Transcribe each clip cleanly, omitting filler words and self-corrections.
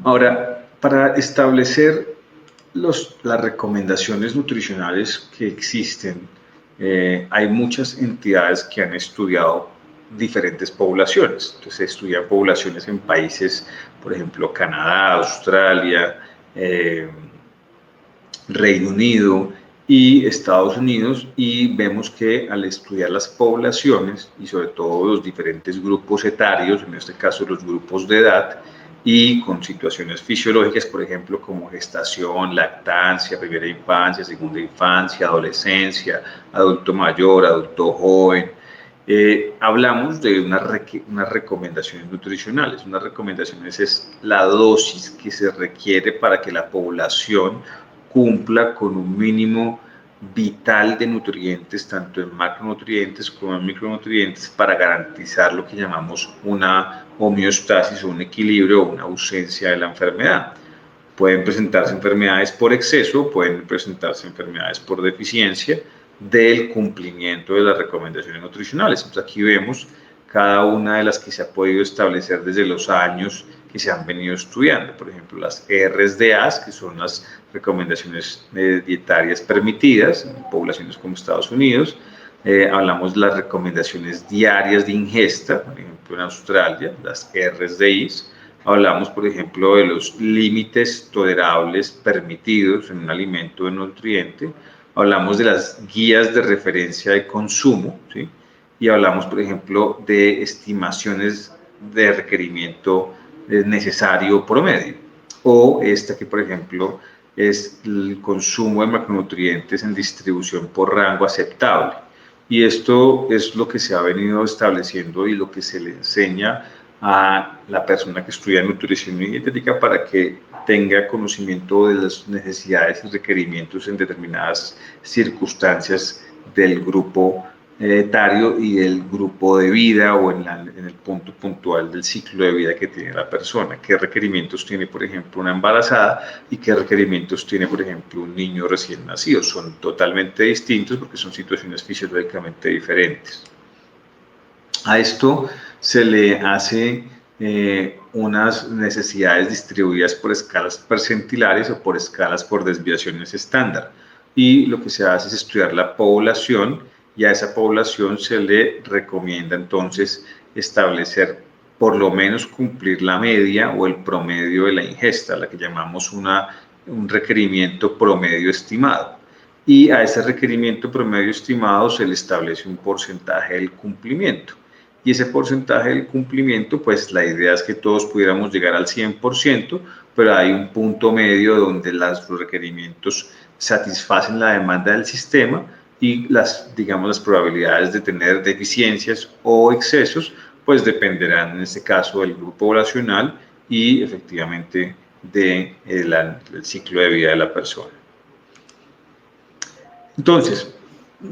Ahora, para establecer las recomendaciones nutricionales que existen, hay muchas entidades que han estudiado diferentes poblaciones. Entonces, se estudian poblaciones en países, por ejemplo, Canadá, Australia, Reino Unido y Estados Unidos, y vemos que al estudiar las poblaciones y sobre todo los diferentes grupos etarios, en este caso los grupos de edad, y con situaciones fisiológicas, por ejemplo, como gestación, lactancia, primera infancia, segunda infancia, adolescencia, adulto mayor, adulto joven, hablamos de unas recomendaciones nutricionales. Unas recomendaciones es la dosis que se requiere para que la población cumpla con un mínimo vital de nutrientes, tanto en macronutrientes como en micronutrientes, para garantizar lo que llamamos una homeostasis o un equilibrio o una ausencia de la enfermedad. Pueden presentarse enfermedades por exceso, pueden presentarse enfermedades por deficiencia del cumplimiento de las recomendaciones nutricionales. Entonces aquí vemos cada una de las que se ha podido establecer desde los años que se han venido estudiando. Por ejemplo, las RSDAs, que son las recomendaciones dietarias permitidas en poblaciones como Estados Unidos. Hablamos de las recomendaciones diarias de ingesta, por ejemplo en Australia, las RSDIs. Hablamos, por ejemplo, de los límites tolerables permitidos en un alimento de nutriente. Hablamos de las guías de referencia de consumo, ¿sí? Y hablamos, por ejemplo, de estimaciones de requerimiento necesario promedio. O esta que, por ejemplo, es el consumo de macronutrientes en distribución por rango aceptable. Y esto es lo que se ha venido estableciendo y lo que se le enseña a la persona que estudia nutrición y dietética para que tenga conocimiento de las necesidades y requerimientos en determinadas circunstancias del grupo etario y del grupo de vida o en el punto puntual del ciclo de vida que tiene la persona. ¿Qué requerimientos tiene, por ejemplo, una embarazada y qué requerimientos tiene, por ejemplo, un niño recién nacido? Son totalmente distintos porque son situaciones fisiológicamente diferentes. A esto se le hace unas necesidades distribuidas por escalas percentilares o por escalas por desviaciones estándar. Y lo que se hace es estudiar la población, y a esa población se le recomienda entonces establecer por lo menos cumplir la media o el promedio de la ingesta, la que llamamos un requerimiento promedio estimado. Y a ese requerimiento promedio estimado se le establece un porcentaje del cumplimiento. Y ese porcentaje del cumplimiento, pues la idea es que todos pudiéramos llegar al 100%, pero hay un punto medio donde los requerimientos satisfacen la demanda del sistema y digamos, las probabilidades de tener deficiencias o excesos, pues dependerán en este caso del grupo poblacional y efectivamente del ciclo de vida de la persona. Entonces,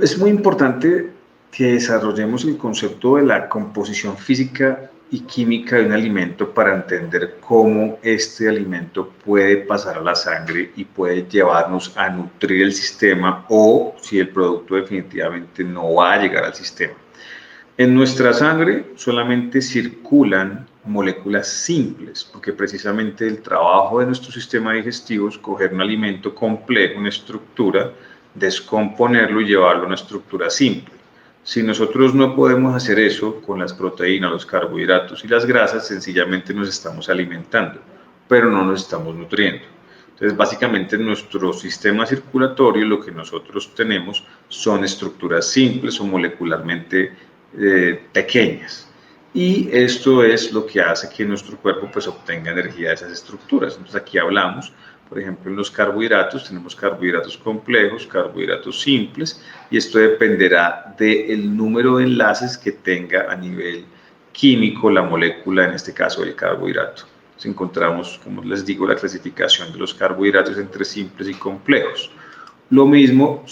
es muy importante que desarrollemos el concepto de la composición física y química de un alimento para entender cómo este alimento puede pasar a la sangre y puede llevarnos a nutrir el sistema, o si el producto definitivamente no va a llegar al sistema. En nuestra sangre solamente circulan moléculas simples, porque precisamente el trabajo de nuestro sistema digestivo es coger un alimento complejo, una estructura, descomponerlo y llevarlo a una estructura simple. Si nosotros no podemos hacer eso con las proteínas, los carbohidratos y las grasas, sencillamente nos estamos alimentando, pero no nos estamos nutriendo. Entonces, básicamente, en nuestro sistema circulatorio lo que nosotros tenemos son estructuras simples o molecularmente pequeñas. Y esto es lo que hace que nuestro cuerpo pues obtenga energía de esas estructuras. Entonces, aquí hablamos, por ejemplo, en los carbohidratos, tenemos carbohidratos complejos, carbohidratos simples, y esto dependerá del número de enlaces que tenga a nivel químico la molécula, en este caso el carbohidrato. Entonces, encontramos, como les digo, la clasificación de los carbohidratos entre simples y complejos. Lo mismo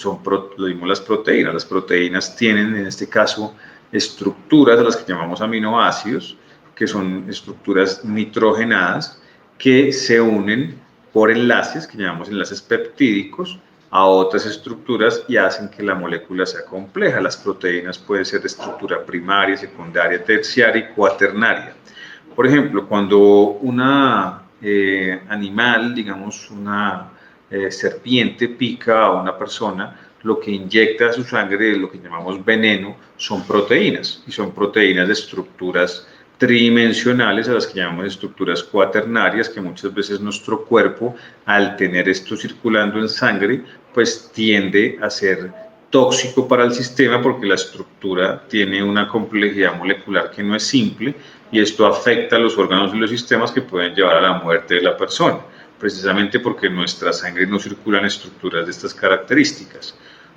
las proteínas. Las proteínas tienen, en este caso, estructuras a las que llamamos aminoácidos, que son estructuras nitrogenadas, que se unen por enlaces, que llamamos enlaces peptídicos, a otras estructuras y hacen que la molécula sea compleja. Las proteínas pueden ser de estructura primaria, secundaria, terciaria y cuaternaria. Por ejemplo, cuando una animal, digamos una serpiente, pica a una persona, lo que inyecta a su sangre, lo que llamamos veneno, son proteínas, y son proteínas de estructuras tridimensionales, a las que llamamos estructuras cuaternarias, que muchas veces nuestro cuerpo, al tener esto circulando en sangre, pues tiende a ser tóxico para el sistema, porque la estructura tiene una complejidad molecular que no es simple, y esto afecta a los órganos y los sistemas, que pueden llevar a la muerte de la persona, precisamente porque en nuestra sangre no circulan estructuras de estas características.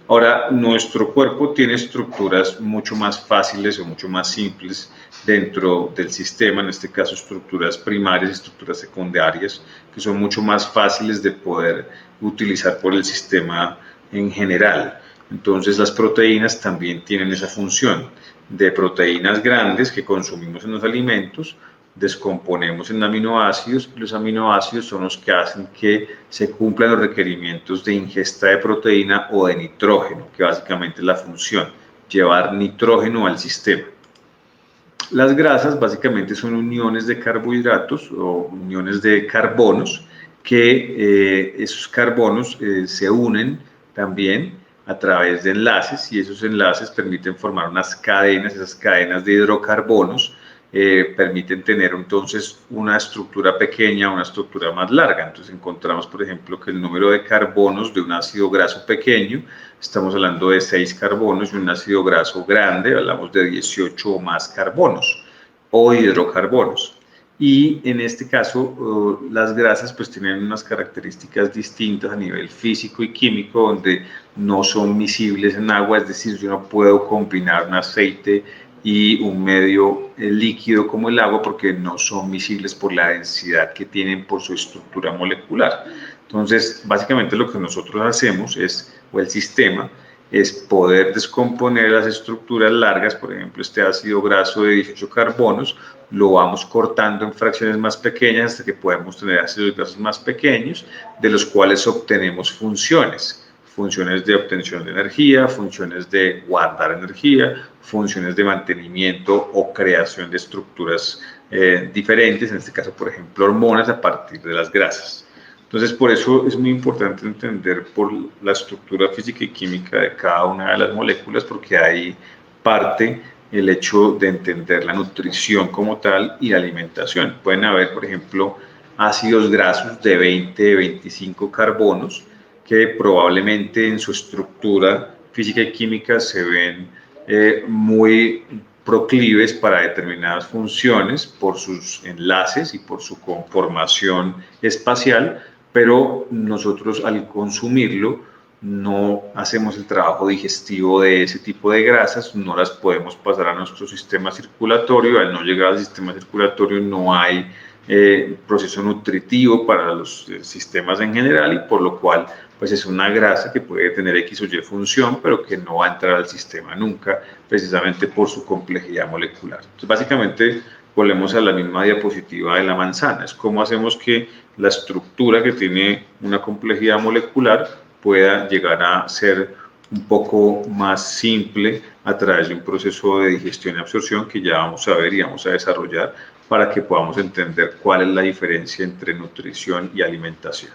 Ahora, nuestro cuerpo tiene estructuras mucho más fáciles o mucho más simples dentro del sistema, en este caso estructuras primarias, estructuras secundarias, que son mucho más fáciles de poder utilizar por el sistema en general. Entonces, las proteínas también tienen esa función de proteínas grandes que consumimos en los alimentos, descomponemos en aminoácidos, y los aminoácidos son los que hacen que se cumplan los requerimientos de ingesta de proteína o de nitrógeno, que básicamente es la función, llevar nitrógeno al sistema. Las grasas básicamente son uniones de carbohidratos o uniones de carbonos, que esos carbonos se unen también a través de enlaces, y esos enlaces permiten formar unas cadenas, esas cadenas de hidrocarbonos permiten tener entonces una estructura pequeña, una estructura más larga. Entonces encontramos, por ejemplo, que el número de carbonos de un ácido graso pequeño, estamos hablando de 6 carbonos, y un ácido graso grande, hablamos de 18 o más carbonos o hidrocarbonos. Y en este caso, las grasas pues tienen unas características distintas a nivel físico y químico, donde no son miscibles en agua, es decir, yo no puedo combinar un aceite y un medio líquido como el agua, porque no son miscibles por la densidad que tienen por su estructura molecular. Entonces, básicamente lo que nosotros hacemos es, o el sistema, es poder descomponer las estructuras largas, por ejemplo, este ácido graso de 18 carbonos, lo vamos cortando en fracciones más pequeñas hasta que podemos tener ácidos grasos más pequeños, de los cuales obtenemos funciones de obtención de energía, funciones de guardar energía, funciones de mantenimiento o creación de estructuras diferentes, en este caso, por ejemplo, hormonas a partir de las grasas. Entonces, por eso es muy importante entender por la estructura física y química de cada una de las moléculas, porque ahí parte el hecho de entender la nutrición como tal y la alimentación. Pueden haber, por ejemplo, ácidos grasos de 20, 25 carbonos, que probablemente en su estructura física y química se ven muy proclives para determinadas funciones por sus enlaces y por su conformación espacial, pero nosotros al consumirlo no hacemos el trabajo digestivo de ese tipo de grasas, no las podemos pasar a nuestro sistema circulatorio. Al no llegar al sistema circulatorio no hay proceso nutritivo para los sistemas en general, y por lo cual pues es una grasa que puede tener X o Y función, pero que no va a entrar al sistema nunca, precisamente por su complejidad molecular. Entonces, básicamente, volvemos a la misma diapositiva de la manzana. Es cómo hacemos que la estructura, que tiene una complejidad molecular, pueda llegar a ser un poco más simple a través de un proceso de digestión y absorción que ya vamos a ver y vamos a desarrollar, para que podamos entender cuál es la diferencia entre nutrición y alimentación.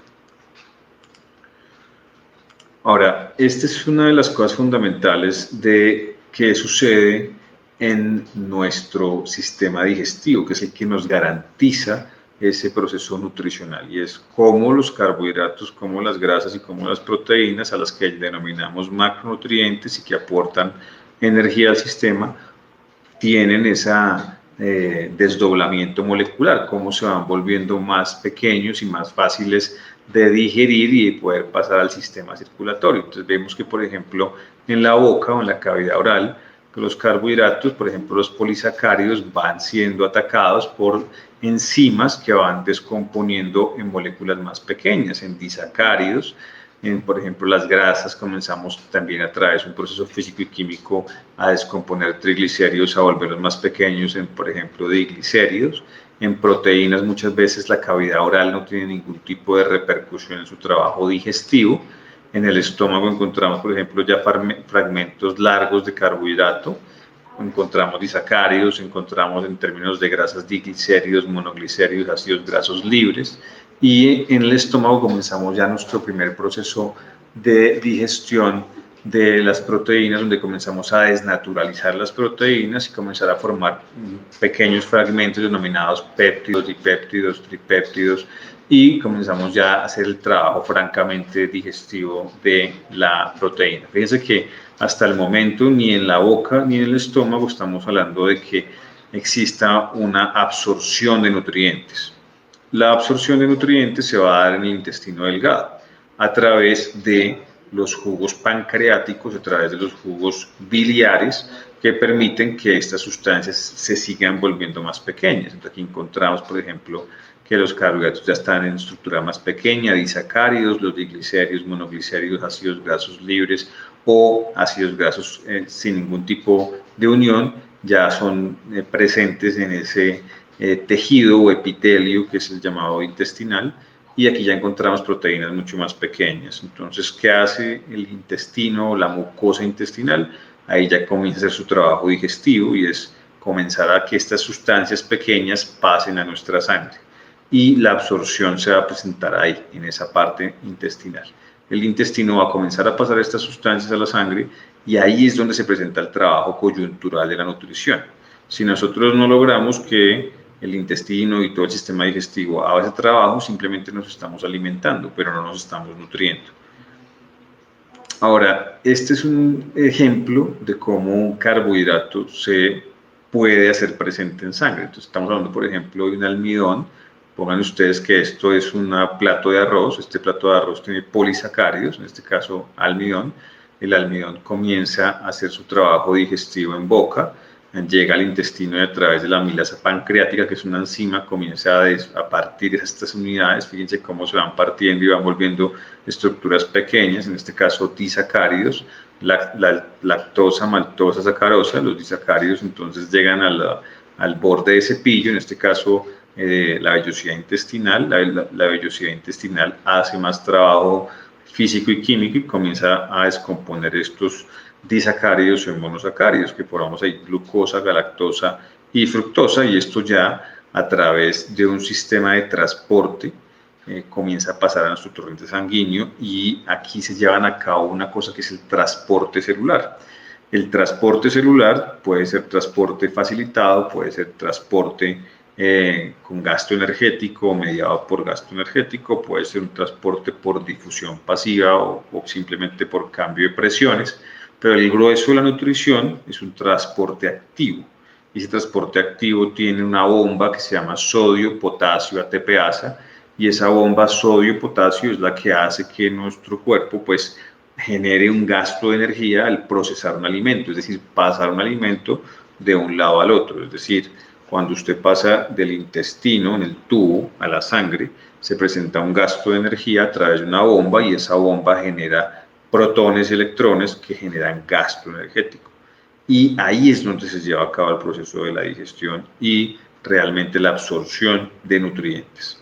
Ahora, esta es una de las cosas fundamentales de qué sucede en nuestro sistema digestivo, que es el que nos garantiza ese proceso nutricional, y es cómo los carbohidratos, cómo las grasas y cómo las proteínas, a las que denominamos macronutrientes y que aportan energía al sistema, tienen ese desdoblamiento molecular, cómo se van volviendo más pequeños y más fáciles de digerir y de poder pasar al sistema circulatorio. Entonces vemos que, por ejemplo, en la boca o en la cavidad oral, los carbohidratos, por ejemplo los polisacáridos, van siendo atacados por enzimas que van descomponiendo en moléculas más pequeñas, en disacáridos. Por ejemplo, las grasas, comenzamos también a través de un proceso físico y químico a descomponer triglicéridos, a volverlos más pequeños en, por ejemplo, diglicéridos. En proteínas, muchas veces la cavidad oral no tiene ningún tipo de repercusión en su trabajo digestivo. En el estómago encontramos, por ejemplo, ya fragmentos largos de carbohidrato, encontramos disacáridos, encontramos en términos de grasas diglicéridos, monoglicéridos, ácidos grasos libres, y en el estómago comenzamos ya nuestro primer proceso de digestión de las proteínas, donde comenzamos a desnaturalizar las proteínas y comenzar a formar pequeños fragmentos denominados péptidos, dipéptidos, tripéptidos, y comenzamos ya a hacer el trabajo francamente digestivo de la proteína. Fíjense que hasta el momento ni en la boca ni en el estómago estamos hablando de que exista una absorción de nutrientes. La absorción de nutrientes se va a dar en el intestino delgado a través de los jugos pancreáticos, a través de los jugos biliares, que permiten que estas sustancias se sigan volviendo más pequeñas. Entonces, aquí encontramos, por ejemplo, que los carbohidratos ya están en estructura más pequeña, disacáridos, los diglicéridos, monoglicéridos, ácidos grasos libres o ácidos grasos sin ningún tipo de unión, ya son presentes en ese tejido o epitelio que es el llamado intestinal, y aquí ya encontramos proteínas mucho más pequeñas. Entonces, ¿qué hace el intestino o la mucosa intestinal? Ahí ya comienza a hacer su trabajo digestivo y es comenzar a que estas sustancias pequeñas pasen a nuestra sangre, y la absorción se va a presentar ahí, en esa parte intestinal. El intestino va a comenzar a pasar estas sustancias a la sangre y ahí es donde se presenta el trabajo coyuntural de la nutrición. Si nosotros no logramos que el intestino y todo el sistema digestivo haga ese trabajo, simplemente nos estamos alimentando, pero no nos estamos nutriendo. Ahora, este es un ejemplo de cómo un carbohidrato se puede hacer presente en sangre. Entonces, estamos hablando, por ejemplo, de un almidón. Pongan ustedes que esto es un plato de arroz. Este plato de arroz tiene polisacáridos, en este caso almidón. El almidón comienza a hacer su trabajo digestivo en boca, llega al intestino y a través de la amilasa pancreática, que es una enzima, comienza a partir estas unidades. Fíjense cómo se van partiendo y van volviendo estructuras pequeñas, en este caso disacáridos, la lactosa, maltosa, sacarosa. Los disacáridos entonces llegan al borde de cepillo, en este caso la vellosidad intestinal. La vellosidad intestinal hace más trabajo físico y químico y comienza a descomponer estos disacáridos en monosacáridos, que formamos ahí glucosa, galactosa y fructosa, y esto ya a través de un sistema de transporte comienza a pasar a nuestro torrente sanguíneo, y aquí se llevan a cabo una cosa que es el transporte celular. El transporte celular puede ser transporte facilitado, puede ser transporte con gasto energético, mediado por gasto energético, puede ser un transporte por difusión pasiva o simplemente por cambio de presiones, pero el grueso de la nutrición es un transporte activo. Y ese transporte activo tiene una bomba que se llama sodio, potasio, ATPasa, y esa bomba sodio-potasio es la que hace que nuestro cuerpo pues genere un gasto de energía al procesar un alimento, es decir, pasar un alimento de un lado al otro. Es decir, cuando usted pasa del intestino en el tubo a la sangre, se presenta un gasto de energía a través de una bomba, y esa bomba genera protones y electrones que generan gasto energético. Y ahí es donde se lleva a cabo el proceso de la digestión y realmente la absorción de nutrientes.